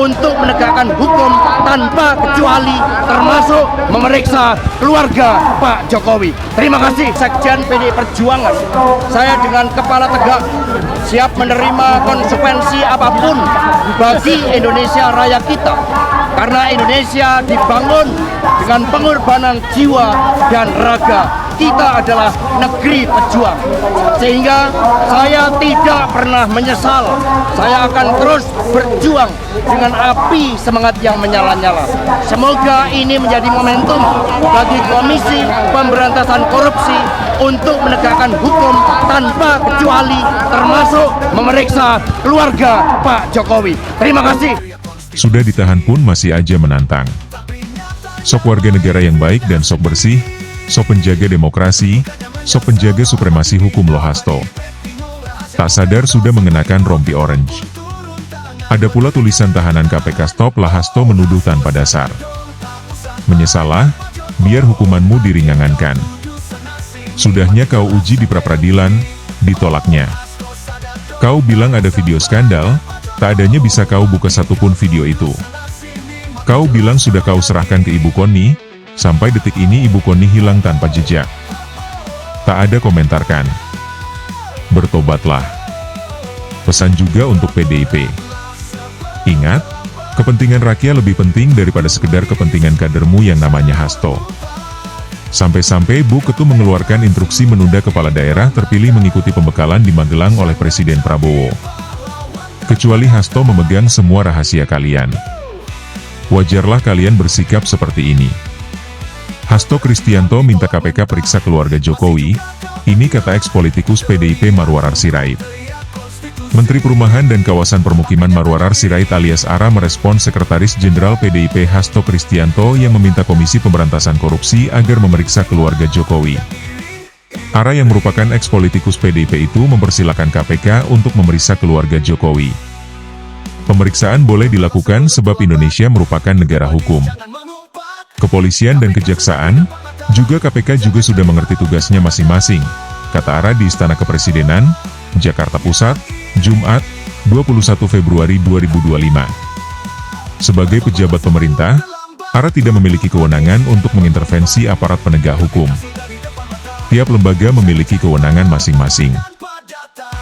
untuk menegakkan hukum tanpa kecuali, termasuk memeriksa keluarga Pak Jokowi. Terima kasih. Sekjen PDI Perjuangan, saya dengan kepala tegak siap menerima konsekuensi apapun bagi Indonesia Raya kita, karena Indonesia dibangun dengan pengorbanan jiwa dan raga. Kita adalah negeri pejuang, sehingga saya tidak pernah menyesal. Saya akan terus berjuang dengan api semangat yang menyala-nyala. Semoga ini menjadi momentum bagi Komisi Pemberantasan Korupsi untuk menegakkan hukum tanpa kecuali, termasuk memeriksa keluarga Pak Jokowi. Terima kasih. Sudah ditahan pun masih aja menantang. Sok warga negara yang baik dan sok bersih, sok penjaga demokrasi, sok penjaga supremasi hukum lo Hasto. Tak sadar sudah mengenakan rompi orange. Ada pula tulisan tahanan KPK stop lah Hasto menuduh tanpa dasar. Menyesalah, biar hukumanmu diringankan. Sudahnya kau uji di pra-peradilan, ditolaknya. Kau bilang ada video skandal, tak adanya bisa kau buka satupun video itu. Kau bilang sudah kau serahkan ke Ibu Koni, sampai detik ini Ibu Koni hilang tanpa jejak. Tak ada komentarkan. Bertobatlah. Pesan juga untuk PDIP. Ingat, kepentingan rakyat lebih penting daripada sekedar kepentingan kadermu yang namanya Hasto. Sampai-sampai Bu Ketum mengeluarkan instruksi menunda kepala daerah terpilih mengikuti pembekalan di Magelang oleh Presiden Prabowo. Kecuali Hasto memegang semua rahasia kalian. Wajarlah kalian bersikap seperti ini. Hasto Kristianto minta KPK periksa keluarga Jokowi, ini kata eks-politikus PDIP Marwarar Sirait. Menteri Perumahan dan Kawasan Permukiman Marwarar Sirait alias ARA merespon Sekretaris Jenderal PDIP Hasto Kristianto yang meminta Komisi Pemberantasan Korupsi agar memeriksa keluarga Jokowi. ARA yang merupakan eks-politikus PDIP itu mempersilahkan KPK untuk memeriksa keluarga Jokowi. Pemeriksaan boleh dilakukan sebab Indonesia merupakan negara hukum. Kepolisian dan Kejaksaan, juga KPK juga sudah mengerti tugasnya masing-masing, kata ARA di Istana Kepresidenan, Jakarta Pusat, Jumat, 21 Februari 2025. Sebagai pejabat pemerintah, ARA tidak memiliki kewenangan untuk mengintervensi aparat penegak hukum. Tiap lembaga memiliki kewenangan masing-masing.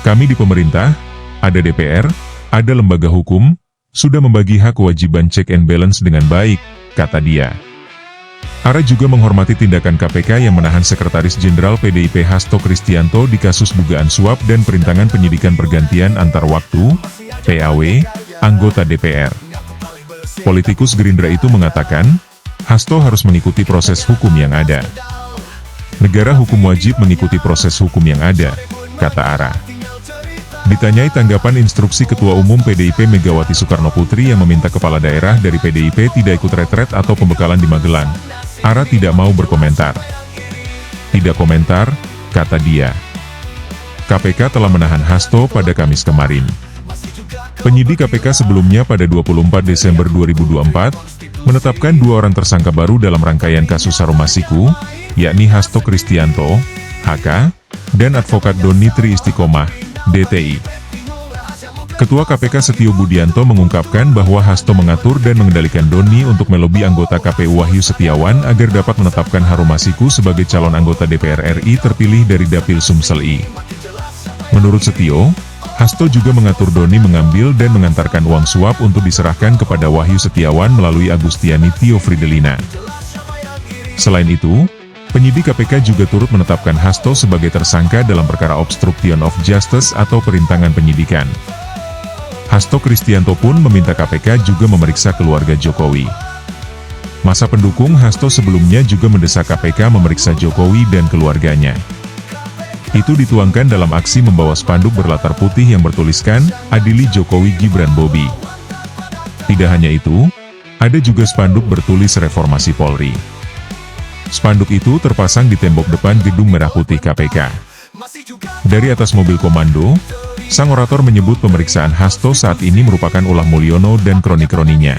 Kami di pemerintah, ada DPR, ada lembaga hukum, sudah membagi hak kewajiban check and balance dengan baik, kata dia. ARA juga menghormati tindakan KPK yang menahan Sekretaris Jenderal PDIP Hasto Kristianto di kasus dugaan suap dan perintangan penyidikan pergantian antar waktu, PAW, anggota DPR. Politikus Gerindra itu mengatakan, Hasto harus mengikuti proses hukum yang ada. Negara hukum wajib mengikuti proses hukum yang ada, kata ARA. Ditanyai tanggapan instruksi Ketua Umum PDIP Megawati Soekarnoputri yang meminta kepala daerah dari PDIP tidak ikut retret atau pembekalan di Magelang, ARA tidak mau berkomentar. Tidak komentar, kata dia. KPK telah menahan Hasto pada Kamis kemarin. Penyidik KPK sebelumnya pada 24 Desember 2024, menetapkan 2 orang tersangka baru dalam rangkaian kasus Harumasiku, yakni Hasto Kristianto, HK, dan advokat Doni Tri Istiqomah, DTI. Ketua KPK Setio Budianto mengungkapkan bahwa Hasto mengatur dan mengendalikan Doni untuk melobi anggota KPU Wahyu Setiawan agar dapat menetapkan Harumasiku sebagai calon anggota DPR RI terpilih dari Dapil Sumsel I. Menurut Setio, Hasto juga mengatur Doni mengambil dan mengantarkan uang suap untuk diserahkan kepada Wahyu Setiawan melalui Agustiani Tio Fridelina. Selain itu, penyidik KPK juga turut menetapkan Hasto sebagai tersangka dalam perkara obstruction of justice atau perintangan penyidikan. Hasto Kristianto pun meminta KPK juga memeriksa keluarga Jokowi. Masa pendukung Hasto sebelumnya juga mendesak KPK memeriksa Jokowi dan keluarganya. Itu dituangkan dalam aksi membawa spanduk berlatar putih yang bertuliskan, Adili Jokowi Gibran Bobi. Tidak hanya itu, ada juga spanduk bertulis Reformasi Polri. Spanduk itu terpasang di tembok depan Gedung Merah Putih KPK. Dari atas mobil komando, sang orator menyebut pemeriksaan Hasto saat ini merupakan ulah Mulyono dan kroni-kroninya.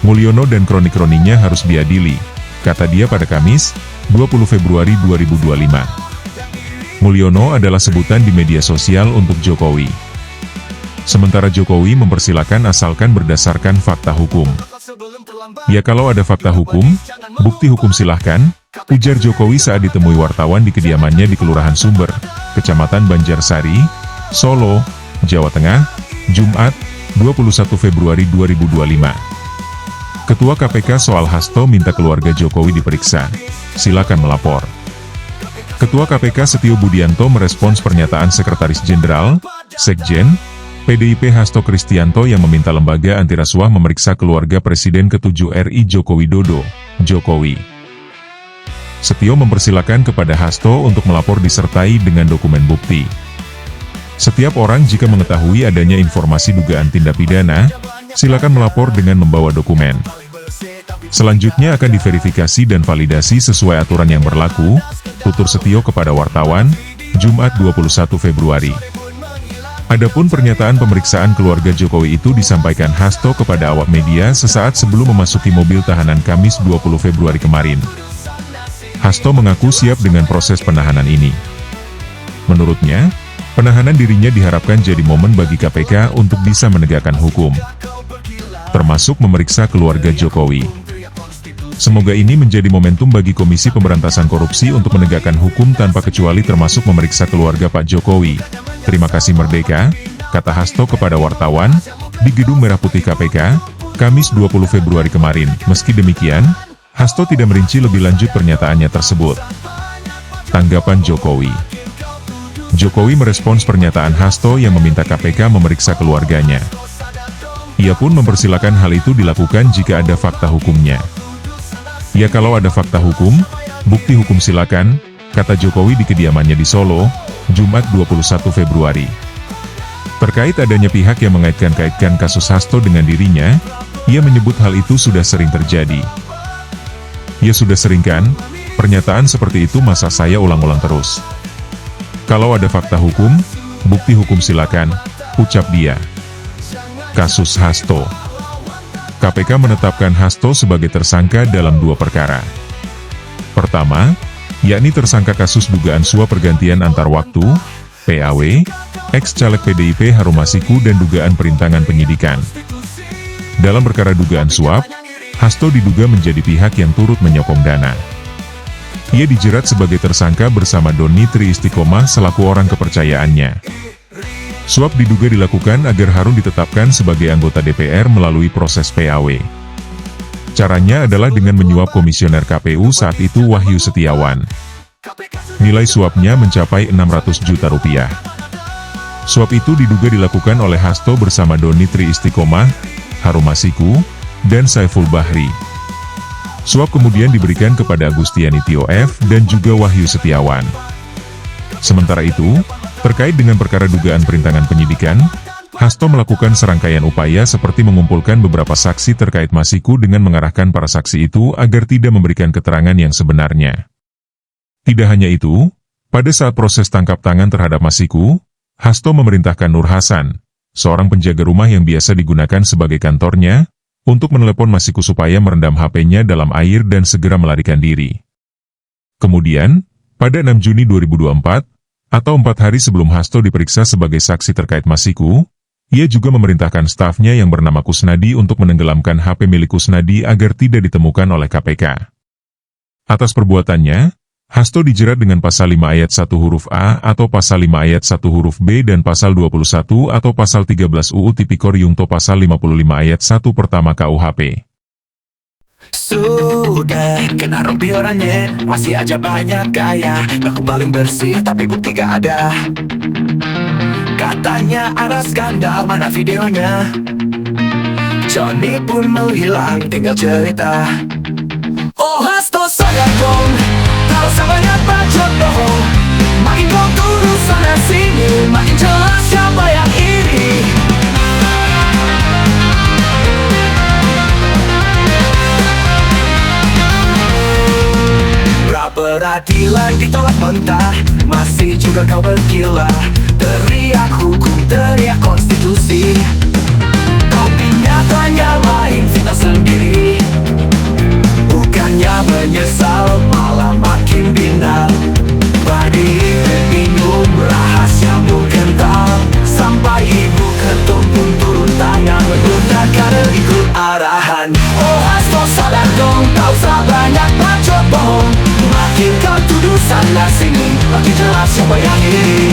Mulyono dan kroni-kroninya harus diadili, kata dia pada Kamis, 20 Februari 2025. Mulyono adalah sebutan di media sosial untuk Jokowi. sementara Jokowi mempersilahkan asalkan berdasarkan fakta hukum. Ya kalau ada fakta hukum, bukti hukum silahkan, ujar Jokowi saat ditemui wartawan di kediamannya di Kelurahan Sumber, Kecamatan Banjarsari, Solo, Jawa Tengah, Jumat, 21 Februari 2025. Ketua KPK soal Hasto minta keluarga Jokowi diperiksa. Silakan melapor. Ketua KPK Setio Budianto merespons pernyataan Sekretaris Jenderal, Sekjen, PDIP Hasto Kristianto yang meminta lembaga antirasuah memeriksa keluarga Presiden ke-7 RI Joko Widodo, Jokowi. Setio mempersilakan kepada Hasto untuk melapor disertai dengan dokumen bukti. Setiap orang jika mengetahui adanya informasi dugaan tindak pidana, silakan melapor dengan membawa dokumen. Selanjutnya akan diverifikasi dan validasi sesuai aturan yang berlaku, tutur Setio kepada wartawan, Jumat 21 Februari. Adapun pernyataan pemeriksaan keluarga Jokowi itu disampaikan Hasto kepada awak media sesaat sebelum memasuki mobil tahanan Kamis 20 Februari kemarin. Hasto mengaku siap dengan proses penahanan ini. Menurutnya, penahanan dirinya diharapkan jadi momen bagi KPK untuk bisa menegakkan hukum, termasuk memeriksa keluarga Jokowi. Semoga ini menjadi momentum bagi Komisi Pemberantasan Korupsi untuk menegakkan hukum tanpa kecuali termasuk memeriksa keluarga Pak Jokowi. Terima kasih Merdeka, kata Hasto kepada wartawan, di Gedung Merah Putih KPK, Kamis 20 Februari kemarin. Meski demikian, Hasto tidak merinci lebih lanjut pernyataannya tersebut. Tanggapan Jokowi. Jokowi merespons pernyataan Hasto yang meminta KPK memeriksa keluarganya. Ia pun mempersilakan hal itu dilakukan jika ada fakta hukumnya. Ya kalau ada fakta hukum, bukti hukum silakan, kata Jokowi di kediamannya di Solo, Jumat 21 Februari. Terkait adanya pihak yang mengaitkan-kaitkan kasus Hasto dengan dirinya, ia menyebut hal itu sudah sering terjadi. Ya sudah sering kan, pernyataan seperti itu masa saya ulang-ulang terus. Kalau ada fakta hukum, bukti hukum silakan, ucap dia. Kasus Hasto. KPK menetapkan Hasto sebagai tersangka dalam 2 perkara. Pertama, yakni tersangka kasus dugaan suap pergantian antar waktu, PAW, ex-caleg PDIP Harun Masiku dan dugaan perintangan penyidikan. Dalam perkara dugaan suap, Hasto diduga menjadi pihak yang turut menyokong dana. Ia dijerat sebagai tersangka bersama Doni Tri Istiqomah selaku orang kepercayaannya. Suap diduga dilakukan agar Harun ditetapkan sebagai anggota DPR melalui proses PAW. Caranya adalah dengan menyuap komisioner KPU saat itu Wahyu Setiawan. Nilai suapnya mencapai 600 juta rupiah. Suap itu diduga dilakukan oleh Hasto bersama Doni Tri Istiqomah, Harun Masiku, dan Saiful Bahri. Suap kemudian diberikan kepada Agustiani Tio F dan juga Wahyu Setiawan. Sementara itu, terkait dengan perkara dugaan perintangan penyidikan, Hasto melakukan serangkaian upaya seperti mengumpulkan beberapa saksi terkait Masiku dengan mengarahkan para saksi itu agar tidak memberikan keterangan yang sebenarnya. Tidak hanya itu, pada saat proses tangkap tangan terhadap Masiku, Hasto memerintahkan Nur Hasan, seorang penjaga rumah yang biasa digunakan sebagai kantornya, untuk menelepon Masiku supaya merendam HP-nya dalam air dan segera melarikan diri. Kemudian, pada 6 Juni 2024, atau 4 hari sebelum Hasto diperiksa sebagai saksi terkait Masiku, ia juga memerintahkan stafnya yang bernama Kusnadi untuk menenggelamkan HP milik Kusnadi agar tidak ditemukan oleh KPK. Atas perbuatannya, Hasto dijerat dengan pasal 5 ayat 1 huruf A atau pasal 5 ayat 1 huruf B dan pasal 21 atau pasal 13 UU Tipikor Yungto pasal 55 ayat 1 pertama KUHP. Sudah kena rompi orangnya, masih aja banyak gaya. Ngaku paling bersih tapi bukti gak ada. Katanya ada skandal, mana videonya? Johnny pun menghilang, tinggal cerita. Oh Hasto sayang dong, kalau samanya bacot bohong. Makin kau turun sana sini, makin jelas siapa yang iri. Peradilan ditolak mentah, masih juga kau bergila. Teriak hukum, teriak konstitusi. Tapi nyatanya lain fitnah sendiri. Bukannya menyesal, malah makin bindal. PDIP minum rahasiamu kental, sampai ibu ketua jalan. Oh Hasto sadar dong, tak usah banyak bacot bohong. Makin kau tuduh sana sini, makin jelas siapa yang iri.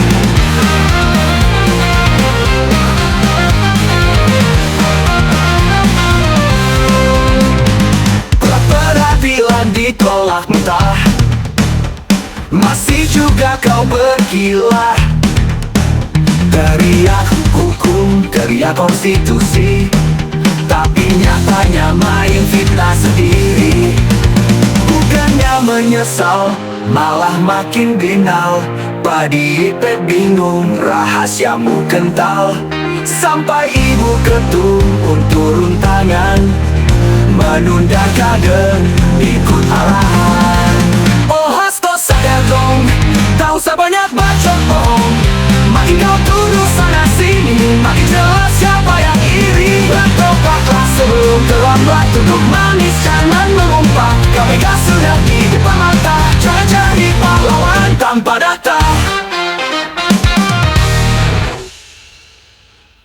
Peradilan ditolak mentah, masih juga kau berkilah. Teriak hukum, teriak konstitusi, tapi nyatanya main fitnah sendiri. Bukannya menyesal, malah makin binal. Padi ipet bingung, rahasiamu kental. Sampai ibu ketum pun turun tangan, menunda kader, ikut arahan. Oh Hasto sadar dong, tak usah banyak bacot bohong. Makin kau tuduh sana sini, makin jelas siapa yang iri. Bertopaklah sebelum terlambat, duduk manis jangan mengumpat. KPK sudah di depan mata, jangan jadi pahlawan tanpa data.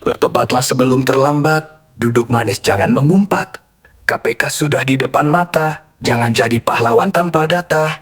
Bertobatlah sebelum terlambat, duduk manis jangan mengumpat. KPK sudah di depan mata, jangan jadi pahlawan tanpa data.